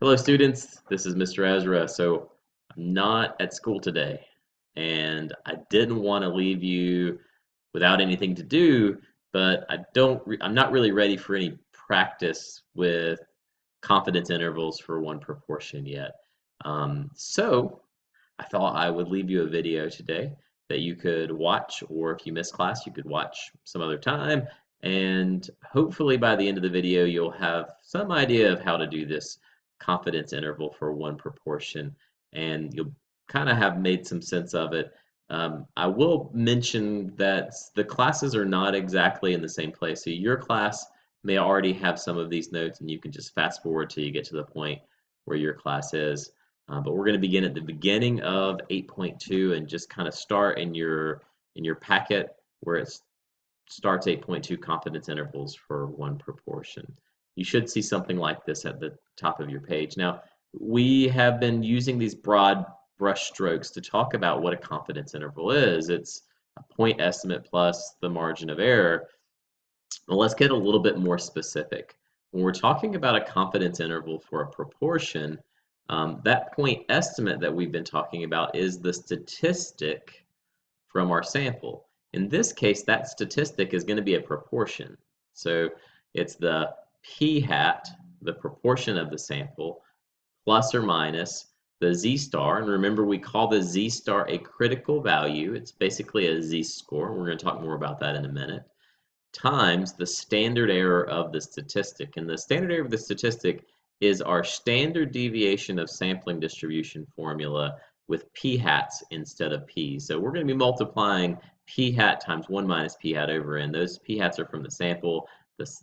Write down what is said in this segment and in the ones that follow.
Hello students, this is Mr. Ezra. So I'm not at school today and I didn't want to leave you without anything to do, but I'm not really ready for any practice with confidence intervals for one proportion yet. So I thought I would leave you a video today that you could watch, or if you miss class, you could watch some other time. And hopefully by the end of the video, you'll have some idea of how to do this confidence interval for one proportion, and you'll kind of have made some sense of it. I will mention that the classes are not exactly in the same place. So your class may already have some of these notes, and you can just fast forward till you get to the point where your class is. But we're going to begin at the beginning of 8.2 and just kind of start in your packet where it starts 8.2 confidence intervals for one proportion. You should see something like this at the top of your page. Now, we have been using these broad brush strokes to talk about what a confidence interval is. It's a point estimate plus the margin of error. Well, let's get a little bit more specific. When we're talking about a confidence interval for a proportion, that point estimate that we've been talking about is the statistic from our sample. In this case, that statistic is going to be a proportion. So it's the p hat, the proportion of the sample, plus or minus the z-star. And remember, we call the z-star a critical value. It's basically a z-score. We're going to talk more about that in a minute, times the standard error of the statistic. And the standard error of the statistic is our standard deviation of sampling distribution formula with p hats instead of p's. So we're going to be multiplying p hat times 1 minus p hat over n. Those p hats are from the sample.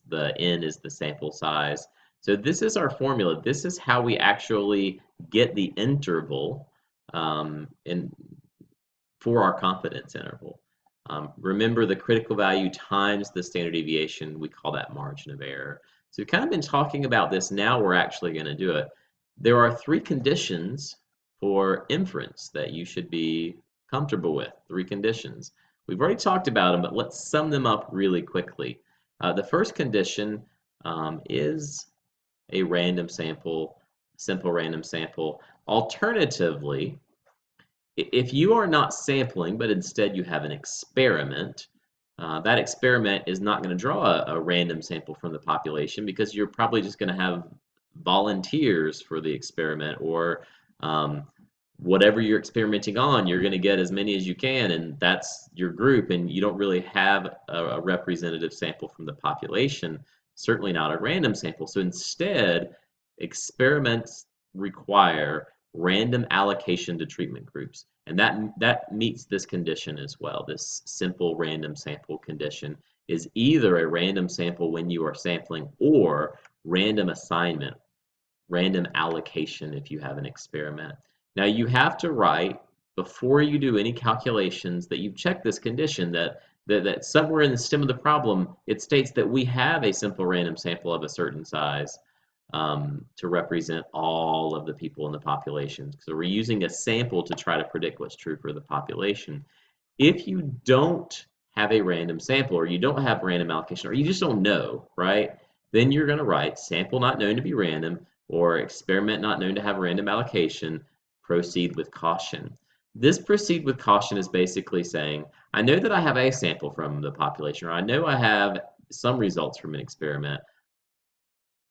The n is the sample size. So this is our formula. This is how we actually get the interval for our confidence interval. Remember, the critical value times the standard deviation, we call that margin of error. So we've kind of been talking about this. Now we're actually going to do it. There are 3 conditions for inference that you should be comfortable with. 3 conditions. We've already talked about them, but let's sum them up really quickly. The first condition is a random sample, simple random sample. Alternatively, if you are not sampling, but instead you have an experiment, that experiment is not going to draw a random sample from the population because you're probably just going to have volunteers for the experiment, or whatever you're experimenting on, you're going to get as many as you can, and that's your group, and you don't really have a representative sample from the population, certainly not a random sample. So instead, experiments require random allocation to treatment groups. And that meets this condition as well. This simple random sample condition is either a random sample when you are sampling, or random assignment, random allocation if you have an experiment. Now you have to write, before you do any calculations, that you've checked this condition, that somewhere in the stem of the problem it states that we have a simple random sample of a certain size to represent all of the people in the population. So we're using a sample to try to predict what's true for the population. If you don't have a random sample, or you don't have random allocation, or you just don't know, right? Then you're going to write sample not known to be random, or experiment not known to have random allocation, proceed with caution. This proceed with caution is basically saying, I know that I have a sample from the population, or I know I have some results from an experiment.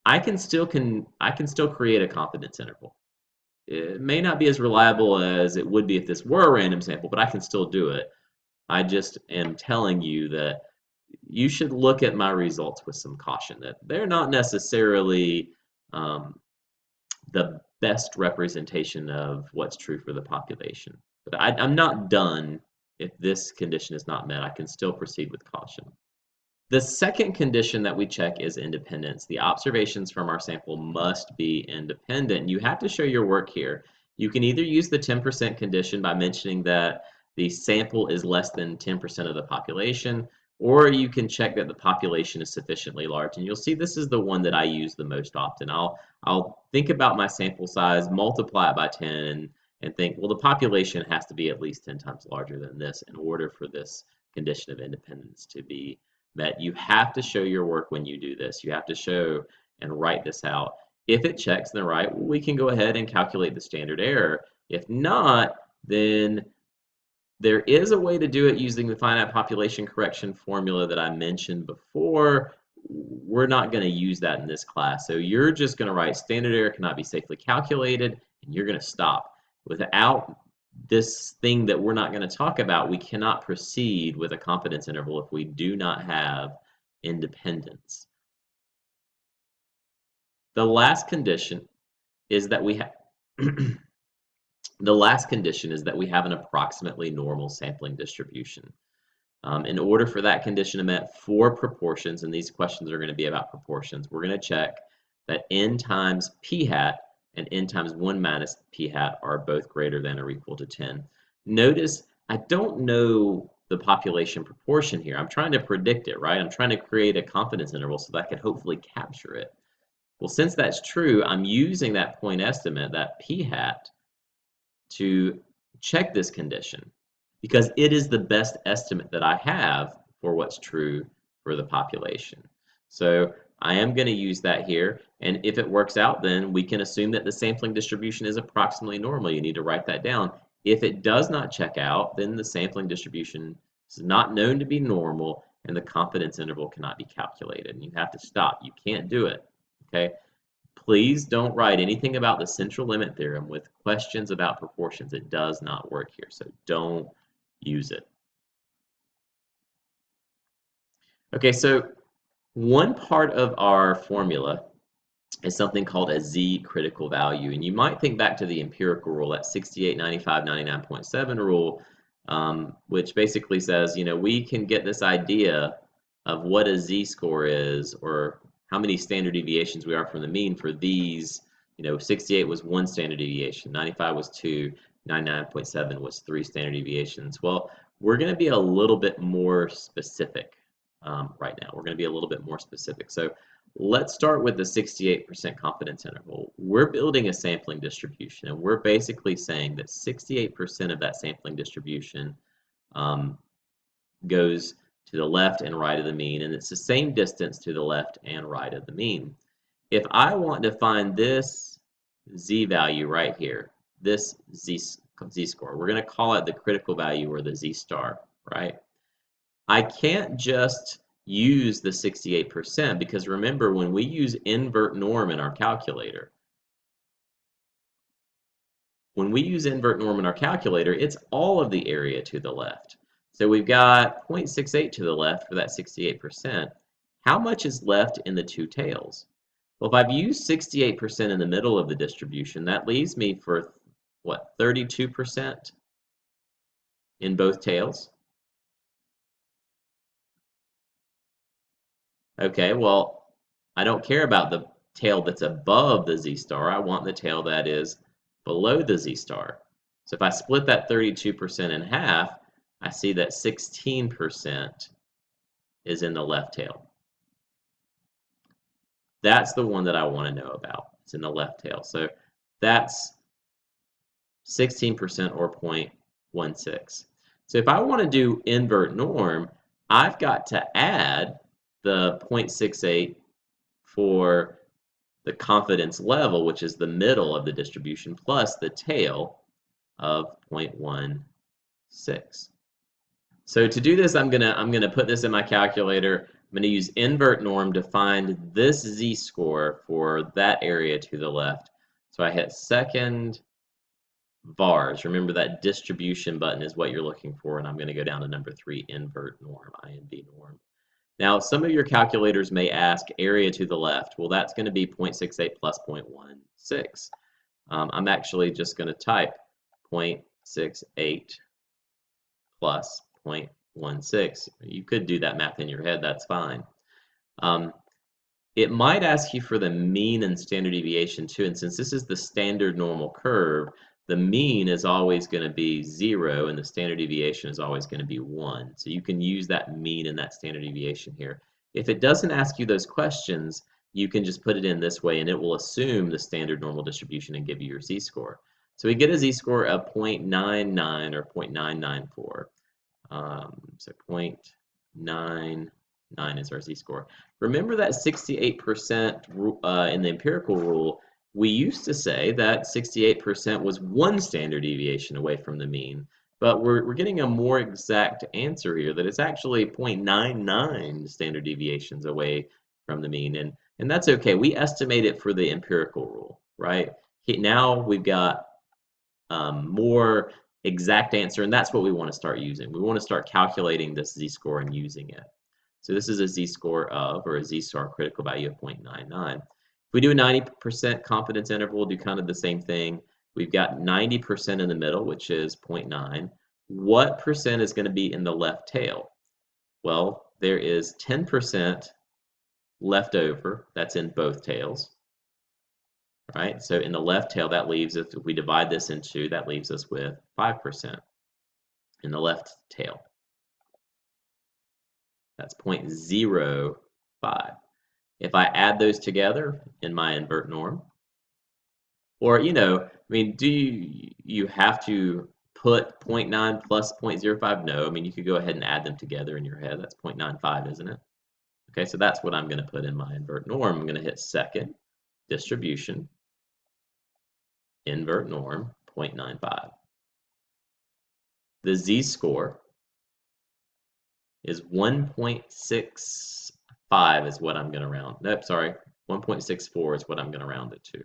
I can still create a confidence interval. It may not be as reliable as it would be if this were a random sample, but I can still do it. I just am telling you that you should look at my results with some caution, that they're not necessarily the best representation of what's true for the population. But I'm not done. If this condition is not met, I can still proceed with caution. The second condition that we check is independence. The observations from our sample must be independent. You have to show your work here. You can either use the 10% condition by mentioning that the sample is less than 10% of the population, or you can check that the population is sufficiently large. And you'll see this is the one that I use the most often. I'll think about my sample size, multiply it by 10, and think, well, the population has to be at least 10 times larger than this in order for this condition of independence to be met. You have to show your work when you do this. You have to show and write this out. If it checks, then right, we can go ahead and calculate the standard error. If not, then there is a way to do it using the finite population correction formula that I mentioned before. We're not going to use that in this class. So you're just going to write standard error cannot be safely calculated, and you're going to stop. Without this thing that we're not going to talk about, we cannot proceed with a confidence interval if we do not have independence. The last condition is that we have the last condition is that we have an approximately normal sampling distribution. In order for that condition to be met for proportions, and these questions are going to be about proportions, we're going to check that n times p hat and n times 1 minus p hat are both greater than or equal to 10. Notice I don't know the population proportion here. I'm trying to predict it, right? I'm trying to create a confidence interval so that I can hopefully capture it. Well, since that's true, I'm using that point estimate, that p hat, to check this condition because it is the best estimate that I have for what's true for the population. So I am going to use that here, and if it works out, then we can assume that the sampling distribution is approximately normal. You need to write that down. If it does not check out, then the sampling distribution is not known to be normal, and the confidence interval cannot be calculated, and you have to stop. You can't do it, okay? Please don't write anything about the central limit theorem with questions about proportions. It does not work here, so don't use it. Okay, so one part of our formula is something called a z critical value, and you might think back to the empirical rule, that 68, 95, 99.7 rule, which basically says, you know, we can get this idea of what a z-score is, or how many standard deviations we are from the mean for these. You know, 68 was 1 standard deviation, 95 was 2, 99.7 was 3 standard deviations. Well, we're going to be a little bit more specific right now. We're going to be a little bit more specific. So let's start with the 68% confidence interval. We're building a sampling distribution, and we're basically saying that 68% of that sampling distribution goes to the left and right of the mean, and it's the same distance to the left and right of the mean. If I want to find this z-value right here, this z-score, we're going to call it the critical value or the z-star, right? I can't just use the 68% because remember, when we use invert norm in our calculator, it's all of the area to the left. So we've got 0.68 to the left for that 68%. How much is left in the two tails? Well, if I've used 68% in the middle of the distribution, that leaves me for, what, 32% in both tails? Okay, well, I don't care about the tail that's above the z-star. I want the tail that is below the z-star. So if I split that 32% in half, I see that 16% is in the left tail. That's the one that I want to know about. It's in the left tail. So that's 16% or 0.16. So if I want to do invert norm, I've got to add the 0.68 for the confidence level, which is the middle of the distribution, plus the tail of 0.16. So to do this, I'm gonna put this in my calculator. I'm gonna use invert norm to find this z-score for that area to the left. So I hit second vars. Remember that distribution button is what you're looking for, and I'm gonna go down to number 3, invert norm, INV norm. Now, some of your calculators may ask area to the left. Well, that's going to be 0.68 plus 0.16. I'm actually just going to type 0.68 plus 0.16. You could do that math in your head, that's fine. It might ask you for the mean and standard deviation too, and since this is the standard normal curve, the mean is always going to be 0 and the standard deviation is always going to be 1. So you can use that mean and that standard deviation here. If it doesn't ask you those questions, you can just put it in this way and it will assume the standard normal distribution and give you your z-score. So we get a z-score of 0.99 or 0.994. So 0.99 is our z-score. Remember that 68% in the empirical rule we used to say that 68% was one standard deviation away from the mean, but we're getting a more exact answer here that it's actually 0.99 standard deviations away from the mean, and that's okay. We estimate it for the empirical rule, right? Now we've got more exact answer, and that's what we want to start using. We want to start calculating this z-score and using it. So this is a z-score of, or a z-star critical value of 0.99. If we do a 90% confidence interval, we'll do kind of the same thing. We've got 90% in the middle, which is 0.9. What percent is going to be in the left tail? Well, there is 10% left over. That's in both tails. Right? So in the left tail, that leaves us, if we divide this in two, that leaves us with 5% in the left tail. That's 0.05. If I add those together in my invert norm, or, I mean, do you have to put 0.9 plus 0.05? No, I mean, you could go ahead and add them together in your head. That's 0.95, isn't it? Okay, so that's what I'm going to put in my invert norm. I'm going to hit second, distribution, invert norm, 0.95. The z-score is 1.65 is what I'm going to round. Nope, sorry. 1.64 is what I'm going to round it to.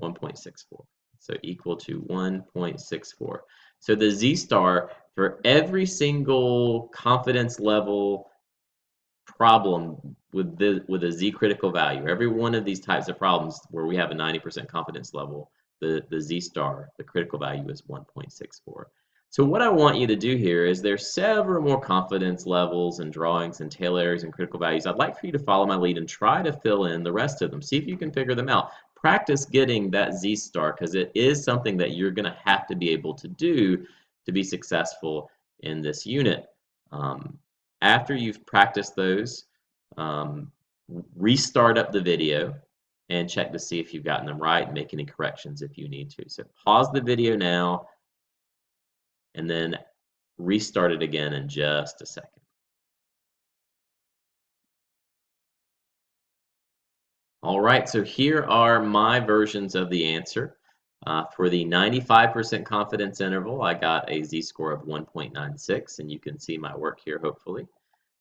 1.64. So equal to 1.64. So the z-star for every single confidence level problem with a z critical value, every one of these types of problems where we have a 90% confidence level, the z-star, the critical value is 1.64. So what I want you to do here is there's several more confidence levels and drawings and tail areas and critical values. I'd like for you to follow my lead and try to fill in the rest of them. See if you can figure them out. Practice getting that z-star because it is something that you're going to have to be able to do to be successful in this unit. After you've practiced those, restart up the video and check to see if you've gotten them right and make any corrections if you need to. So pause the video now and then restart it again in just a second. All right, so here are my versions of the answer. For the 95% confidence interval, I got a z-score of 1.96, and you can see my work here, hopefully.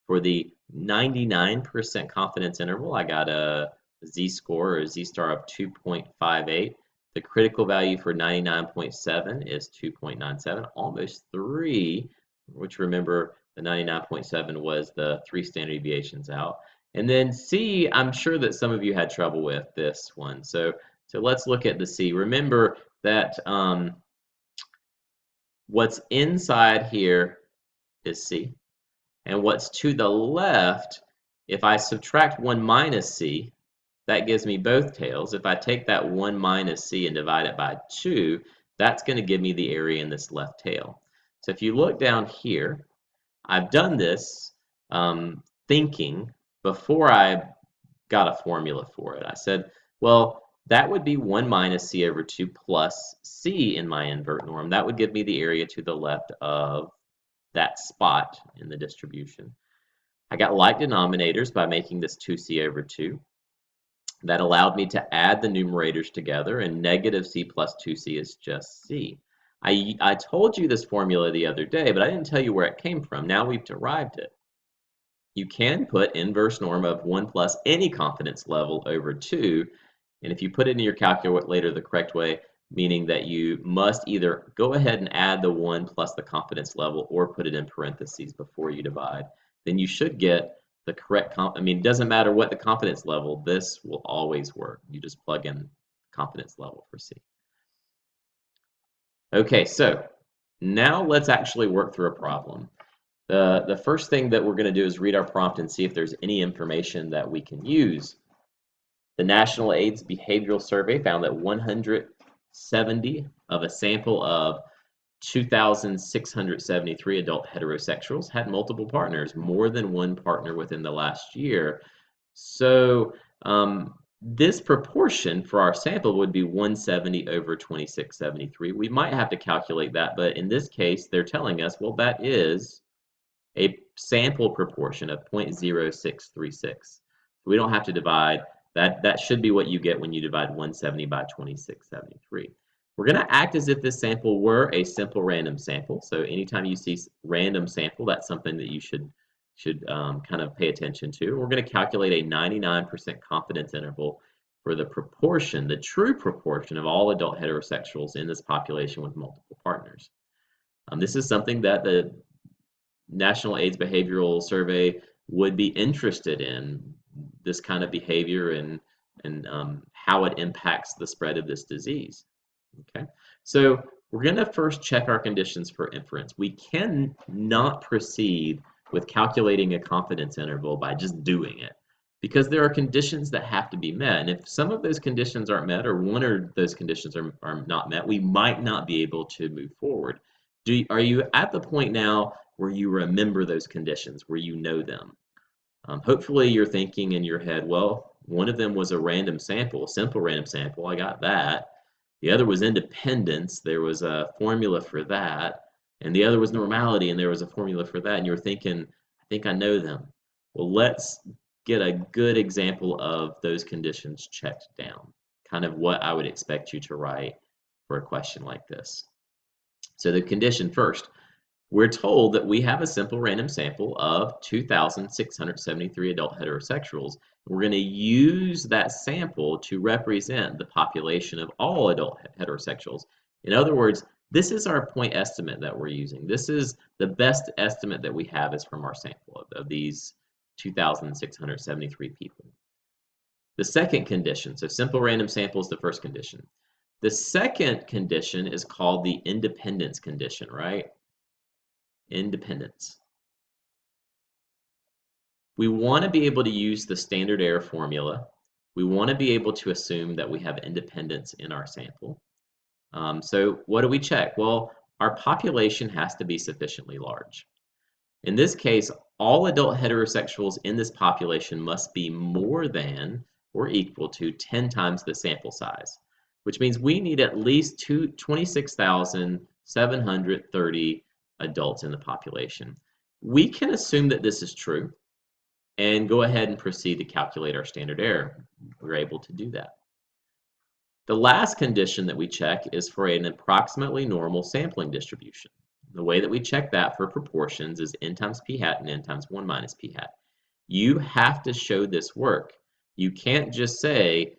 For the 99% confidence interval, I got a z-score or a z-star of 2.58. The critical value for 99.7 is 2.97, almost 3, which remember the 99.7 was the 3 standard deviations out. And then C, I'm sure that some of you had trouble with this one. So let's look at the C. Remember that what's inside here is C. And what's to the left, if I subtract 1 minus C, that gives me both tails. If I take that 1 minus C and divide it by 2, that's going to give me the area in this left tail. So if you look down here, I've done this thinking before I got a formula for it. I said, well, that would be 1 minus C over 2 plus C in my invert norm. That would give me the area to the left of that spot in the distribution. I got like denominators by making this 2C over 2. That allowed me to add the numerators together, and negative C plus 2C is just C. I told you this formula the other day, but I didn't tell you where it came from. Now we've derived it. You can put inverse norm of 1 plus any confidence level over 2, and if you put it in your calculator the correct way, meaning that you must either go ahead and add the 1 plus the confidence level or put it in parentheses before you divide, then you should get the correct I mean, it doesn't matter what the confidence level, this will always work. You just plug in confidence level for C. Okay, so now let's actually work through a problem. The first thing that we're going to do is read our prompt and see if there's any information that we can use. The National AIDS Behavioral Survey found that 170 of a sample of 2,673 adult heterosexuals had multiple partners, more than one partner within the last year. So this proportion for our sample would be 170 over 2673. We might have to calculate that, but in this case, they're telling us, well, that is a sample proportion of 0.0636. We don't have to divide. That should be what you get when you divide 170 by 2673. We're going to act as if this sample were a simple random sample. So anytime you see random sample, that's something that you should kind of pay attention to. We're going to calculate a 99% confidence interval for the proportion, the true proportion of all adult heterosexuals in this population with multiple partners. This is something that the National AIDS Behavioral Survey would be interested in, this kind of behavior and how it impacts the spread of this disease. Okay, so we're going to first check our conditions for inference. We can not proceed with calculating a confidence interval by just doing it, because there are conditions that have to be met. And if some of those conditions aren't met, or one of those conditions are not met, we might not be able to move forward. Are you at the point now where you remember those conditions, where you know them? Hopefully you're thinking in your head, well, one of them was a random sample, simple random sample, I got that. The other was independence, there was a formula for that. And the other was normality, and there was a formula for that. And you were thinking, I think I know them. Well, let's get a good example of those conditions checked down, kind of what I would expect you to write for a question like this. So the condition first, we're told that we have a simple random sample of 2,673 adult heterosexuals. We're going to use that sample to represent the population of all adult heterosexuals. In other words, this is our point estimate that we're using. This is the best estimate that we have is from our sample of these 2,673 people. The second condition, so simple random sample is the first condition. The second condition is called the independence condition, right? Independence. We want to be able to use the standard error formula. We want to be able to assume that we have independence in our sample. So what do we check? Well, our population has to be sufficiently large. In this case, all adult heterosexuals in this population must be more than or equal to 10 times the sample size, which means we need at least 26,730 adults in the population. We can assume that this is true and go ahead and proceed to calculate our standard error. We're able to do that. The last condition that we check is for an approximately normal sampling distribution. The way that we check that for proportions is n times p hat and n times 1 minus p hat. You have to show this work. You can't just say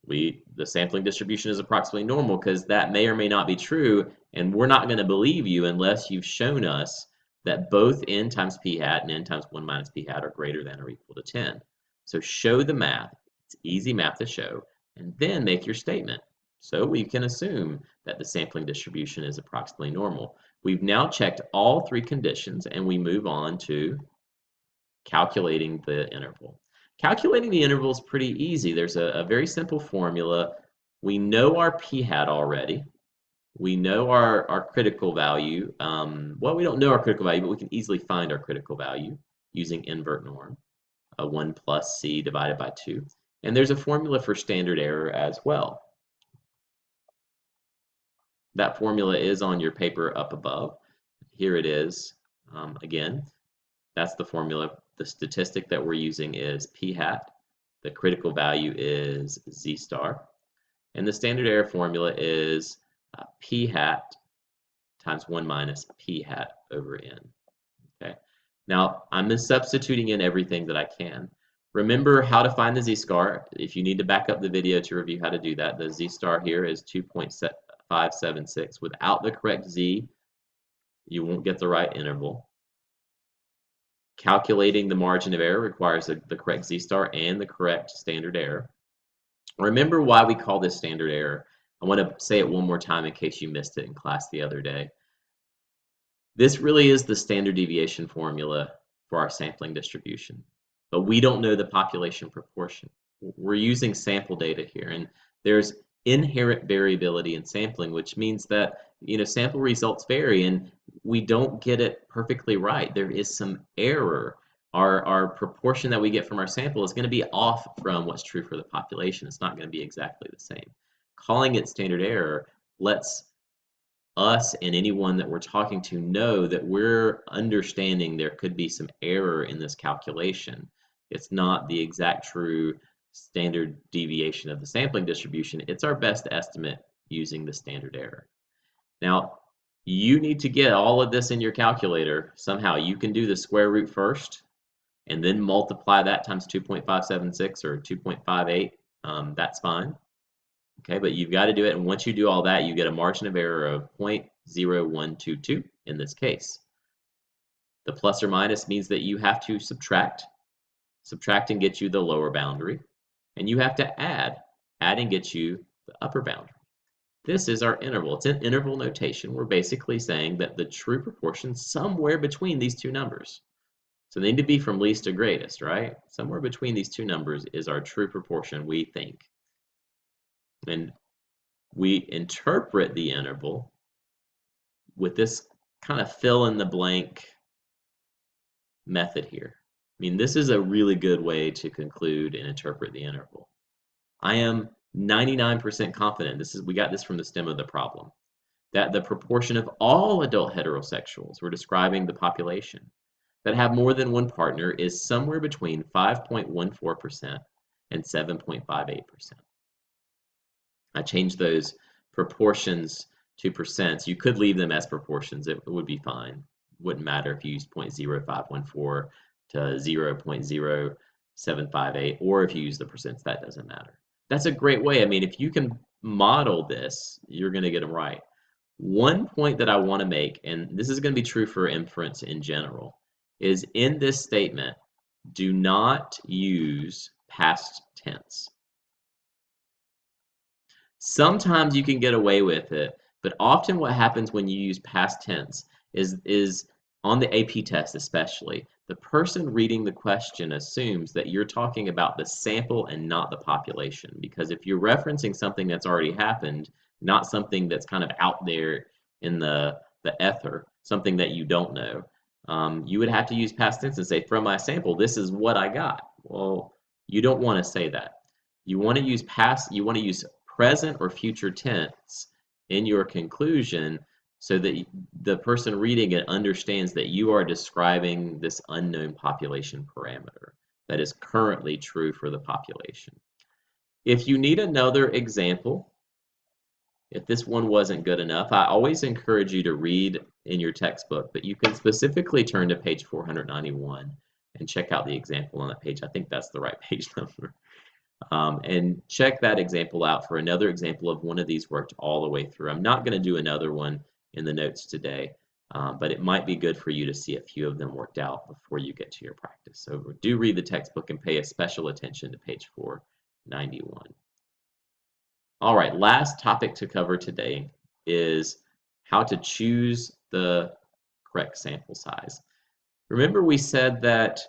the sampling distribution is approximately normal, because that may or may not be true, and we're not going to believe you unless you've shown us that both n times p hat and n times 1 minus p hat are greater than or equal to 10. So show the math. It's easy math to show, and then make your statement. So we can assume that the sampling distribution is approximately normal. We've now checked all three conditions, and we move on to calculating the interval. Calculating the interval is pretty easy. There's a very simple formula. We know our p-hat already. We know our critical value. Well, we don't know our critical value, but we can easily find our critical value using invert norm, 1 plus c divided by 2. And there's a formula for standard error as well. That formula is on your paper up above. Here it is. Again, that's the formula. The statistic that we're using is p-hat. The critical value is z star. And the standard error formula is p-hat times 1 minus p-hat over n. Okay. Now, I'm substituting in everything that I can. Remember how to find the z-star. If you need to back up the video to review how to do that, the z-star here is 2.576. Without the correct z, you won't get the right interval. Calculating the margin of error requires the correct z-star and the correct standard error. Remember why we call this standard error. I want to say it one more time in case you missed it in class the other day. This really is the standard deviation formula for our sampling distribution, but we don't know the population proportion. We're using sample data here, and there's inherent variability in sampling, which means that sample results vary and we don't get it perfectly right. There is some error. Our proportion that we get from our sample is going to be off from what's true for the population. It's not going to be exactly the same. Calling it standard error lets us and anyone that we're talking to know that we're understanding there could be some error in this calculation. It's not the exact true standard deviation of the sampling distribution, it's our best estimate using the standard error. Now, you need to get all of this in your calculator somehow. You can do the square root first and then multiply that times 2.576 or 2.58. That's fine. Okay, but you've got to do it. And once you do all that, you get a margin of error of 0.0122 in this case. The plus or minus means that you have to subtract. Subtracting gets you the lower boundary. And you have to add. Adding gets you the upper boundary. This is our interval. It's an interval notation. We're basically saying that the true proportion is somewhere between these two numbers. So they need to be from least to greatest, right? Somewhere between these two numbers is our true proportion, we think. And we interpret the interval with this kind of fill in the blank method here. I mean, this is a really good way to conclude and interpret the interval. I am 99% confident, we got this from the stem of the problem, that the proportion of all adult heterosexuals, we're describing the population, that have more than one partner is somewhere between 5.14% and 7.58%. I changed those proportions to percents. You could leave them as proportions. It would be fine. Wouldn't matter if you used 0.0514 to 0.0758, or if you use the percents, that doesn't matter. That's a great way. I mean, if you can model this, you're going to get them right. One point that I want to make, and this is going to be true for inference in general, is in this statement, do not use past tense. Sometimes you can get away with it, but often what happens when you use past tense is on the AP test especially, the person reading the question assumes that you're talking about the sample and not the population. Because if you're referencing something that's already happened, not something that's kind of out there in the ether, something that you don't know, you would have to use past tense and say, from my sample, this is what I got. Well, you don't want to say that. You want to use present or future tense in your conclusion so that the person reading it understands that you are describing this unknown population parameter that is currently true for the population. If you need another example, if this one wasn't good enough, I always encourage you to read in your textbook, but you can specifically turn to page 491 and check out the example on that page. I think that's the right page number. And check that example out for another example of one of these worked all the way through. I'm not going to do another one in the notes today, but it might be good for you to see a few of them worked out before you get to your practice. So do read the textbook and pay a special attention to page 491. All right, last topic to cover today is how to choose the correct sample size. Remember we said that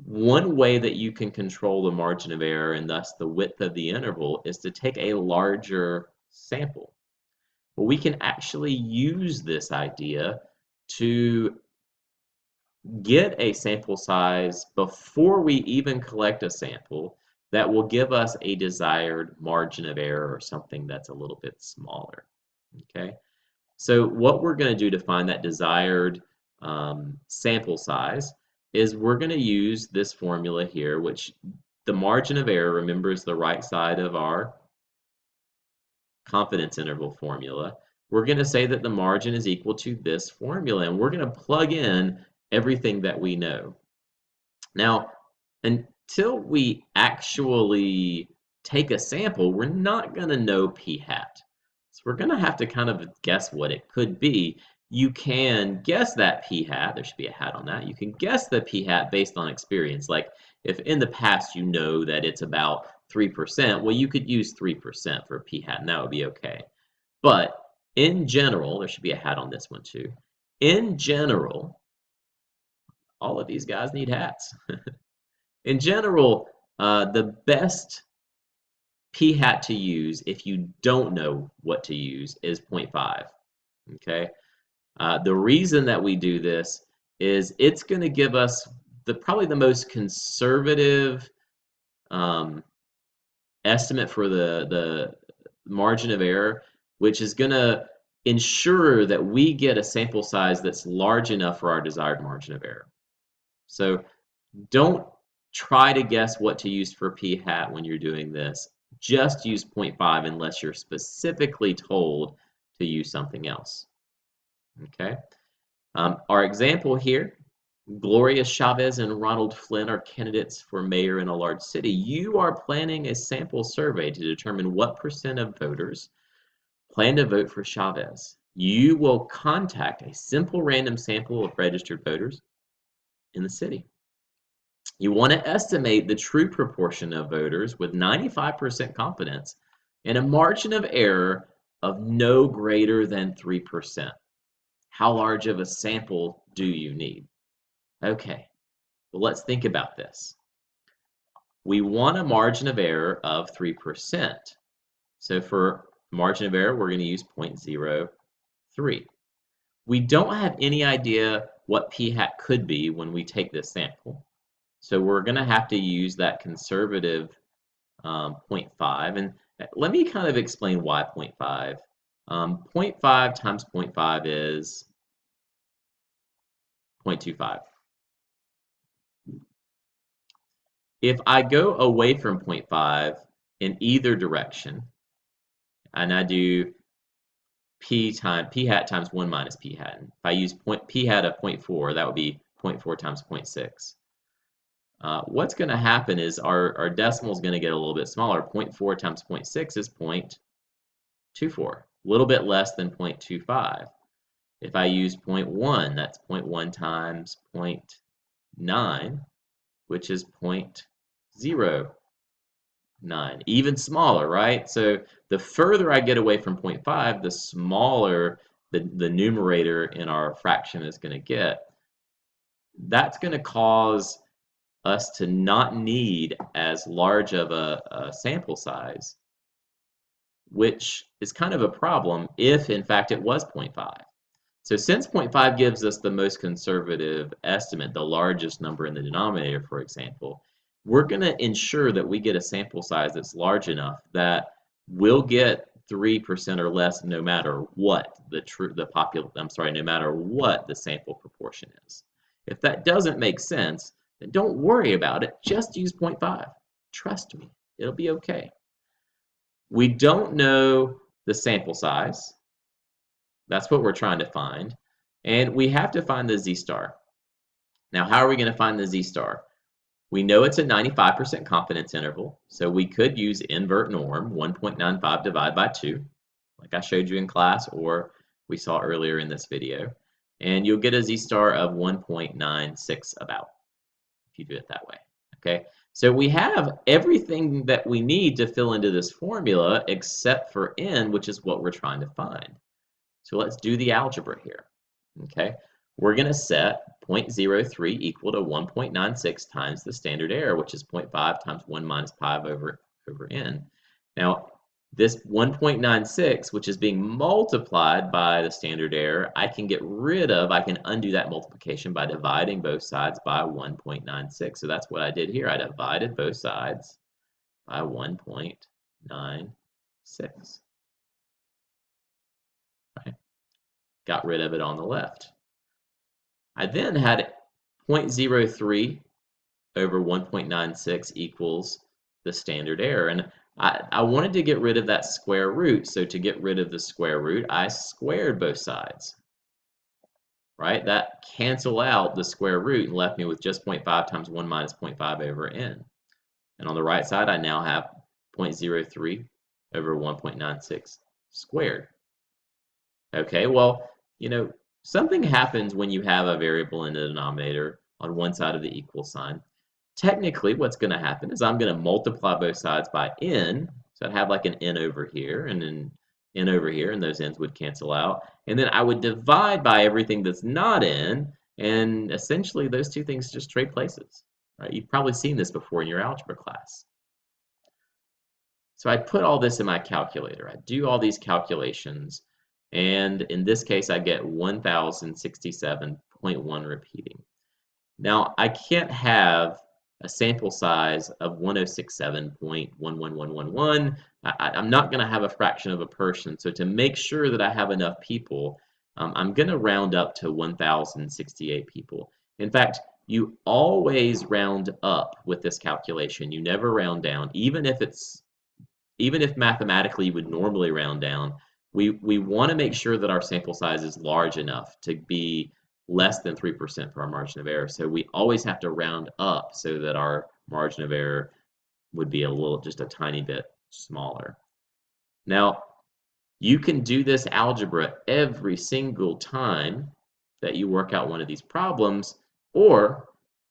one way that you can control the margin of error and thus the width of the interval is to take a larger sample. Well, we can actually use this idea to get a sample size before we even collect a sample that will give us a desired margin of error or something that's a little bit smaller. Okay, so what we're going to do to find that desired sample size is we're going to use this formula here, which the margin of error, remember, is the right side of our confidence interval formula. We're going to say that the margin is equal to this formula, and we're going to plug in everything that we know. Now, until we actually take a sample, we're not going to know p hat. So we're going to have to kind of guess what it could be. You can guess that p hat, there should be a hat on that. You can guess the p hat based on experience. Like if in the past you know that it's about 3%, well, you could use 3% for p hat and that would be okay. But in general, there should be a hat on this one too. In general, all of these guys need hats. In general, the best p hat to use if you don't know what to use is 0.5. Okay. The reason that we do this is it's going to give us probably the most conservative estimate for the margin of error, which is going to ensure that we get a sample size that's large enough for our desired margin of error. So don't try to guess what to use for p hat when you're doing this. Just use 0.5 unless you're specifically told to use something else. Okay. Our example here, Gloria Chavez and Ronald Flynn are candidates for mayor in a large city. You are planning a sample survey to determine what percent of voters plan to vote for Chavez. You will contact a simple random sample of registered voters in the city. You want to estimate the true proportion of voters with 95% confidence and a margin of error of no greater than 3%. How large of a sample do you need? Okay, well, let's think about this. We want a margin of error of 3%. So for margin of error, we're going to use 0.03. We don't have any idea what p hat could be when we take this sample. So we're going to have to use that conservative 0.5. And let me kind of explain why 0.5. 0.5 times 0.5 is 0.25. If I go away from 0.5 in either direction, and I do p hat times 1 minus p hat. If I use p hat of 0.4, that would be 0.4 times 0.6. What's going to happen is our decimal is going to get a little bit smaller. 0.4 times 0.6 is 0.24, a little bit less than 0.25. If I use 0.1, that's 0.1 times 0.9, which is 0.09, even smaller, right? So the further I get away from 0.5, the smaller the numerator in our fraction is going to get. That's going to cause us to not need as large of a sample size, which is kind of a problem if in fact it was 0.5. So since 0.5 gives us the most conservative estimate, the largest number in the denominator, for example, we're going to ensure that we get a sample size that's large enough that we'll get 3% or less no matter what no matter what the sample proportion is. If that doesn't make sense, then don't worry about it. Just use 0.5. Trust me, it'll be okay. We don't know the sample size. That's what we're trying to find. And we have to find the z-star. Now, how are we going to find the z-star? We know it's a 95% confidence interval, so we could use invert norm, 1.95 divided by 2, like I showed you in class or we saw earlier in this video. And you'll get a z-star of 1.96 about, if you do it that way. Okay, so we have everything that we need to fill into this formula except for n, which is what we're trying to find. So let's do the algebra here. Okay, we're going to set 0.03 equal to 1.96 times the standard error, which is 0.5 times 1 minus pi over n. Now, this 1.96, which is being multiplied by the standard error, I can undo that multiplication by dividing both sides by 1.96. So that's what I did here. I divided both sides by 1.96. Right? Got rid of it on the left. I then had 0.03 over 1.96 equals the standard error. And I wanted to get rid of that square root. So to get rid of the square root, I squared both sides. Right? That canceled out the square root and left me with just 0.5 times 1 minus 0.5 over n. And on the right side, I now have 0.03 over 1.96 squared. Okay, well, something happens when you have a variable in the denominator on one side of the equal sign. Technically, what's going to happen is I'm going to multiply both sides by n. So I'd have like an n over here and an n over here, and those n's would cancel out. And then I would divide by everything that's not n, and essentially those two things just trade places. Right? You've probably seen this before in your algebra class. So I put all this in my calculator. I do all these calculations. And in this case, I get 1067.1 repeating. Now, I can't have a sample size of 1067.11111. I'm not going to have a fraction of a person. So to make sure that I have enough people, I'm going to round up to 1068 people. In fact, you always round up with this calculation. You never round down, even if mathematically you would normally round down. We want to make sure that our sample size is large enough to be less than 3% for our margin of error. So we always have to round up so that our margin of error would be just a tiny bit smaller. Now, you can do this algebra every single time that you work out one of these problems, or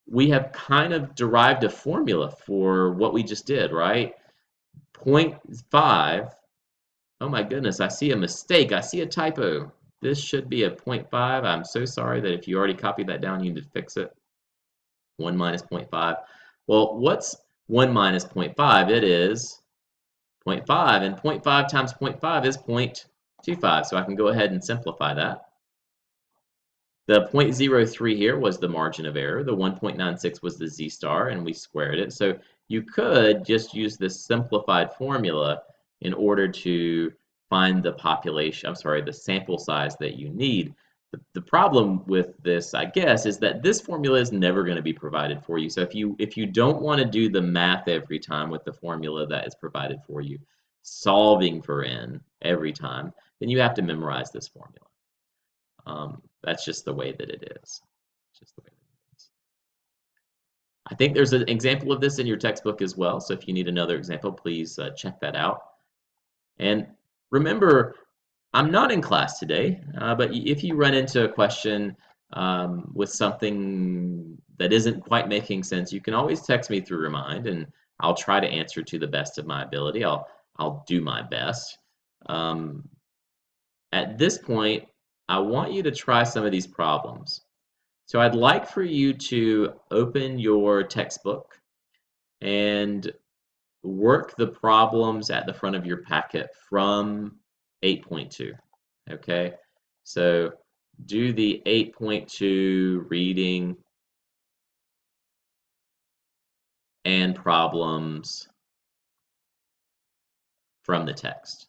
we have kind of derived a formula for what we just did, right? 0.5. Oh my goodness, I see a mistake. I see a typo. This should be a 0.5. I'm so sorry that if you already copied that down, you need to fix it. 1 minus 0.5. Well, what's 1 minus 0.5? It is 0.5, and 0.5 times 0.5 is 0.25, so I can go ahead and simplify that. The 0.03 here was the margin of error. The 1.96 was the z-star, and we squared it. So you could just use this simplified formula in order to find the the sample size that you need. The problem with this, I guess, is that this formula is never going to be provided for you. So if you don't want to do the math every time with the formula that is provided for you, solving for n every time, then you have to memorize this formula. That's just the way that it is. Just the way that it is. I think there's an example of this in your textbook as well. So if you need another example, please check that out. And remember, I'm not in class today, but if you run into a question with something that isn't quite making sense, you can always text me through Remind, and I'll try to answer to the best of my ability. I'll do my best. At this point, I want you to try some of these problems. So I'd like for you to open your textbook and work the problems at the front of your packet from 8.2. Okay, so do the 8.2 reading and problems from the text.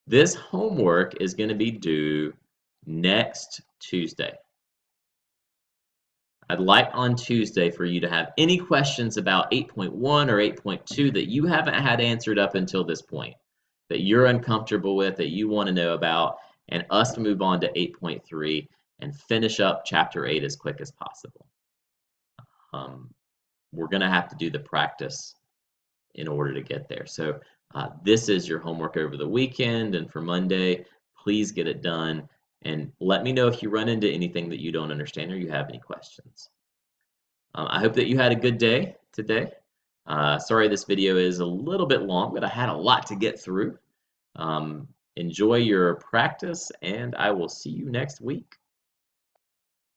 This homework is going to be due next Tuesday. I'd like on Tuesday for you to have any questions about 8.1 or 8.2 that you haven't had answered up until this point, that you're uncomfortable with, that you want to know about, and us to move on to 8.3 and finish up Chapter 8 as quick as possible. We're going to have to do the practice in order to get there. So this is your homework over the weekend, and for Monday, please get it done. And let me know if you run into anything that you don't understand or you have any questions. I hope that you had a good day today. Sorry this video is a little bit long, but I had a lot to get through. Enjoy your practice, and I will see you next week.